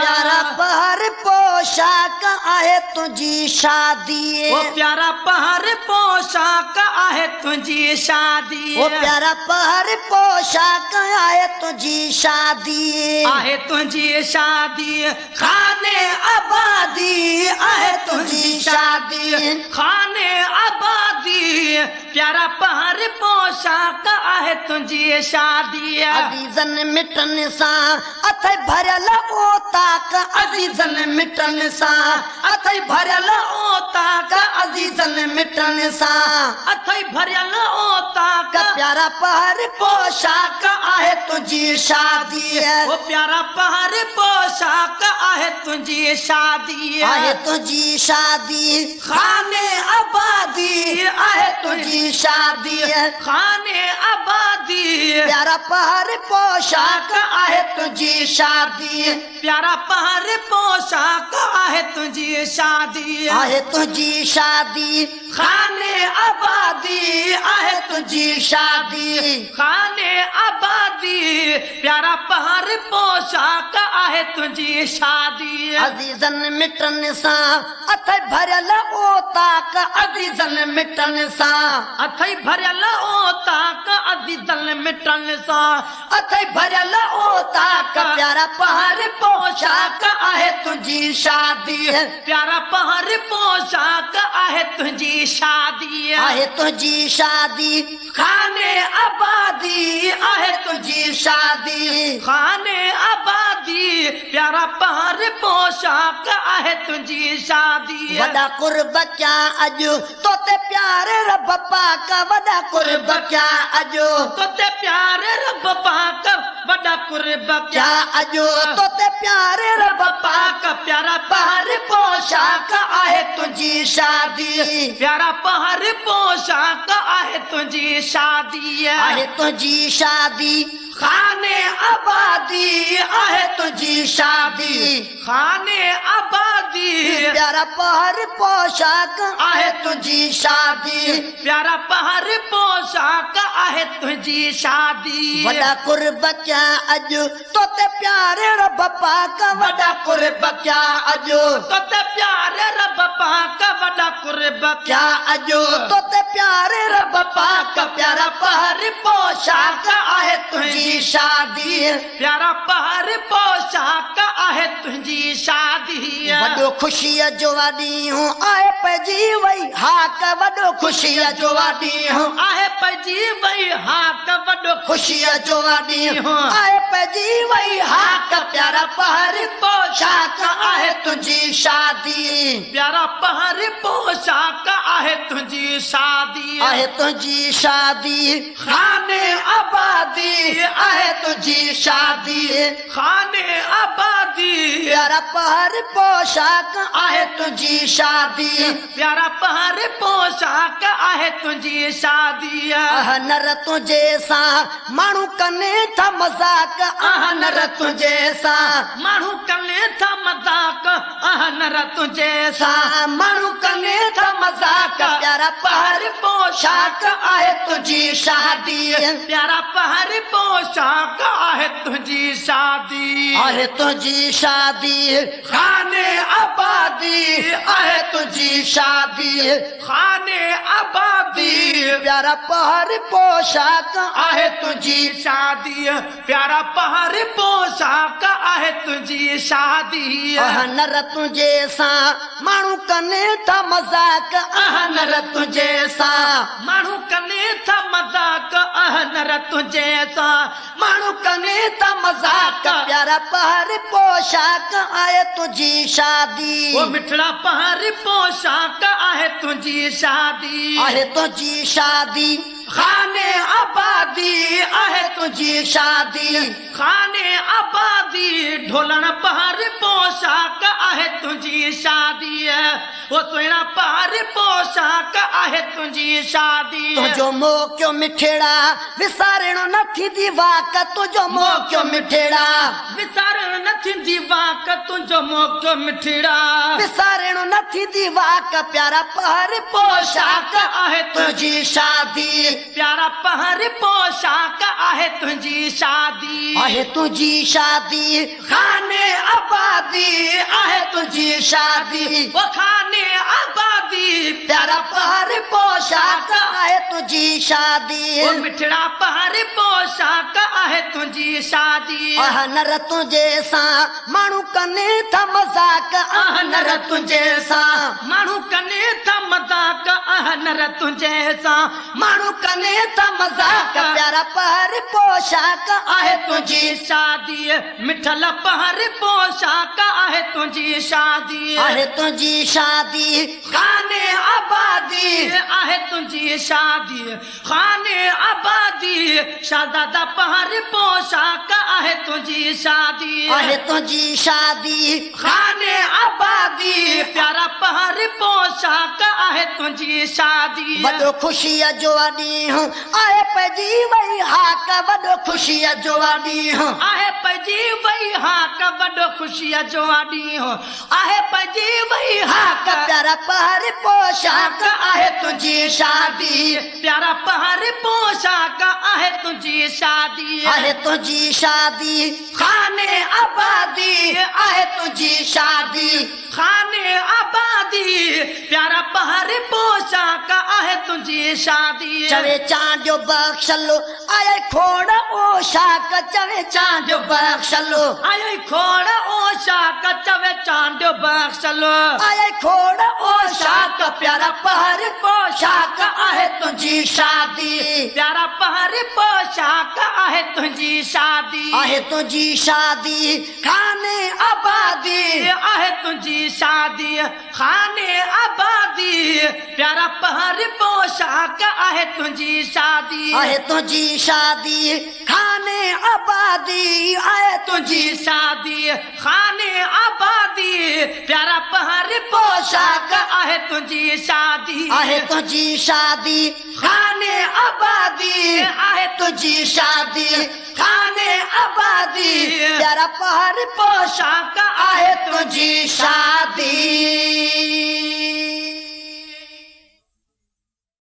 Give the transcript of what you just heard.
प्यारा पहर पोशाक आहे तुझी शादी ओ प्यारा पहर पोशाक आहे तुझी शादी ओ प्यारा पहर पोशाक आहे तुझी शादी आहे तुझी शादी खाने आबादी आहे तुझी शादी खाने आबादी प्यारा पहर पोशाक आहे तुझी शादी अजीजन मिटन सां अथई भरियल ओताक अजीजन मिटन सां अथई भरियल ओताक अजीजन मिटन सां अथई भरियल ओताक प्यारा पहर पोशाक आहे तुझी शादी ओ प्यारा पहर पोशाक आहे तुझी शादी आहे तुझी शादी खाने आबादी आहे तुझी शादी खाने आबादी प्यारा पहर पोशाक आहे तुझी शादी प्यारा पहर पोशाक आहे तुझी शादी आहे तुझी शादी खाने आबादी आहे तुझी शादी खाने आबादी प्यारा पहर पोशाक आहे तुझी शादी अजीजन मिटन सां अथई भरियल ओताक अजीजन मिटन सां अथई भरियल ओताक अजीजन मिटन सां अथई भरियल ओताक प्यारा पहर पोशाक आहे तुझी शादी प्यारा पहर पोशाक आहे तुझी शादी आहे तुझी शादी खाने आबादी आहे तुझी शादी खाने आबादी प्यारा पहर पोशाक आहे तुझी शादी वॾा कुर्ब क्या अॼु तोते प्यारे रब पाक वॾा कुर्ब क्या अॼु तोते प्यारे रब पाक वॾा कुर्ब क्या अॼु तोते प्यारे रब पाक प्यारा पहर पोशाक आहे तुझी शादी प्यारा पहर पोशाक आहे तुझी शादी आहे तुझी शादी खाने आबादी आहे तुझी शादी खाने आबादी प्यारा पहर पोशाक आहे तुझी शादी प्यारा पहर पोशाक आहे तुझी शादी वॾा कुर्ब क्या अॼु तोते प्यारे रब पाक वॾा कुर्ब क्या अॼु तोते प्यारे रब पाक वॾा कुर्ब क्या अॼु तोते प्यारे रब पाक प्यारा पहर पोशाक आहे तुझी शादी प्यारा पहर पोशाक आहे तुझी शादी वॾो ख़ुशीअ जो ॾींहुं आहे पइजी वई हाक वॾो ख़ुशीअ जो ॾींहुं आहे पइजी वई हाक वॾो ख़ुशीअ जो ॾींहुं आहे पइजी वई हाक प्यारा पहर पोशाक आहे तुझी शादी प्यारा पहर पोशाक आहे तुझी शादी आहे तुझी शादी खाने आबादी आहे तुझी शादी खाने आबादी प्यारा पहर पोशाक आहे तुझी शादी प्यारा पहर पोशाक आहे तुझी शादी अहनर तुझे सां माण्हू कने था मज़ाक अहनर तुझे सां माण्हू कने था मज़ाक अहनर तुझे सां माण्हू कने था मज़ाक प्यारा पहर पोशाक आहे तुझी शादी प्यारा पहर पोशाक आहे तुझी शादी आहे तुझी शादी खाने आबादी आहे तुझी शादी खाने आबादी प्यारा पहर पोशाक आहे तुझी शादी प्यारा पहर पोशाक आहे तुझी शादी अहनर तुझे सां माण्हू कने था मज़ाक अहनर तुझे सां माण्हू कने था मज़ाक अहनर तुझे सां माण्हू कने था मज़ाक प्यारा पहर पोशाक आहे तुझी शादी वो मिठड़ा पहर पोशाक आहे तुझी शादी आहे तुझी शादी खाने आबादी आहे तुझी शादी खाने आबादी ढोलण पहर पोशाक आहे तुझी शादी वो सुहिणा पहर पोशाक आहे आहे तुझी शादी तुझो मोक्यो मिठेड़ा विसारणो न थींदी वाक तुझो मोक्यो मिठेड़ा विसारण न थींदी वाक तुझो मोक्यो मिठड़ा विसारणो न थींदी वाक प्यारा पहर पोशाक आहे तुझी शादी प्यारा पहर पोशाक आहे तुझी शादी आहे तुझी शादी खाने आबादी आहे तुझी शादी वो खाने आबादी प्यारा पहर पोशाक आहे तुझी शादी वो मिठड़ा पहर पोशाक आहे तुझी शादी आह नर तुझे सा माण्हू कने था मजाक आह नर तुझे सा माण्हू कने था मजाक आह नर तुझे सा माण्हू कने था मजाक प्यारा पहर पोशाक आहे तुझी शादी मिठल पहर पोशाक आहे तुझी शादी आहे तुझी शादी खाने आबादी आहे तुझी शादी खाने आबादी शाहजादा पहर पोशाक आहे तुझी शादी आहे तुझी शादी खाने आबादी प्यारा पहर पोशाक आहे तुझी शादी वॾो ख़ुशीअ जो ॾींहुं आहे पइजी वई हाक वॾो ख़ुशीअ जो ॾींहुं आहे पइजी वई हाक वॾो ख़ुशीअ जो ॾींहुं आहे पइजी वई हाक प्यारा पहर पोशाक आहे तुझी शादी प्यारा पहर पोशाक आहे तुझी शादी आहे तुझी शादी खाने आबादी आहे तुझी शादी खाने आबादी प्यारा पहर पोशाक आहे तुझी शादी चवे चांडियो बख्शलो आए खोड़ ओशाक चवे चांडियो बख्शलो आए खोड़ ओशाक चवे चांडियो बख्शलो आए खोड़ ओशाक प्यारा पहर पोशाक आहे तुझी शादी प्यारा पहर पोशाक आहे तुझी शादी आहे तुझी शादी खाने आबादी आहे तुझी शादी खाने आबादी प्यारा पहर पोशाक आहे तुझी शादी आहे तुझी शादी खाने आबादी आहे तुझी शादी खाने आबादी प्यारा पहर पोशाक आहे तुझी शादी आहे तुझी शादी खाने आबादी आहे तुझी शादी खाने आबादी प्यारा पहर पोशाक आहे तुझी शादी